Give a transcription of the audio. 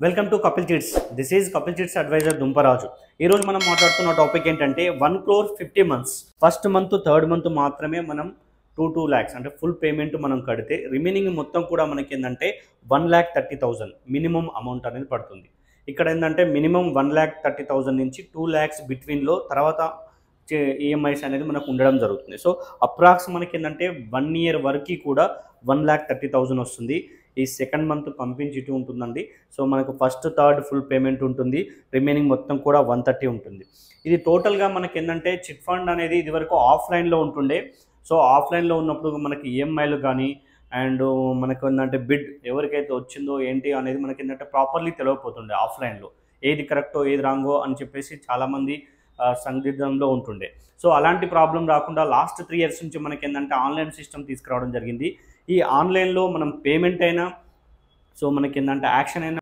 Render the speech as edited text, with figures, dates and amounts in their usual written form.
Welcome to Kapil Chits. This is Kapil Chits adviser Dumparaju. ఈ రోజు మనం మాట్లాడుతున్న టాపిక్ ఏంటంటే 1,50,00,000 months. First month third month మాత్రమే మనం 2 lakhs అంటే ఫుల్ పేమెంట్ మనం కడితే రిమైనింగ్ మొత్తం కూడా మనకి ఏంటంటే 1,30,000 మినిమం అమౌంట్ అనేది పడుతుంది. ఇక్కడ ఏంటంటే మినిమం 1,30,000 నుంచి 2 lakhs బిట్వీన్లో తర్వాత ఈఎంఐస్ అనేది మనకు ఉండడం జరుగుతుంది. సో అప్రాక్స్ మనకి ఏంటంటే 1 year వరకు కూడా 1,30,000 వస్తుంది. ఈ సెకండ్ మంత్ పంపించిట్టు ఉంటుందండి. సో మనకు ఫస్ట్ థర్డ్ ఫుల్ పేమెంట్ ఉంటుంది, రిమైనింగ్ మొత్తం కూడా 130 ఉంటుంది. ఇది టోటల్గా మనకి ఏంటంటే చిట్ ఫండ్ అనేది ఇదివరకు ఆఫ్లైన్లో ఉంటుండే. సో ఆఫ్లైన్లో ఉన్నప్పుడు మనకి ఈఎంఐలు కానీ అండ్ మనకు ఏంటంటే బిడ్ ఎవరికైతే వచ్చిందో ఏంటి అనేది మనకి ఏంటంటే ప్రాపర్లీ తెలియకపోతుండే ఆఫ్లైన్లో. ఏది కరెక్టో ఏది రాంగో అని చెప్పేసి చాలామంది సందిగ్ధంలో ఉంటుండే. సో అలాంటి ప్రాబ్లం రాకుండా లాస్ట్ 3 years నుంచి మనకి ఏంటంటే ఆన్లైన్ సిస్టమ్ తీసుకురావడం జరిగింది. ఈ ఆన్లైన్లో మనం పేమెంట్ అయినా సో మనకి ఏంటంటే యాక్షన్ అయినా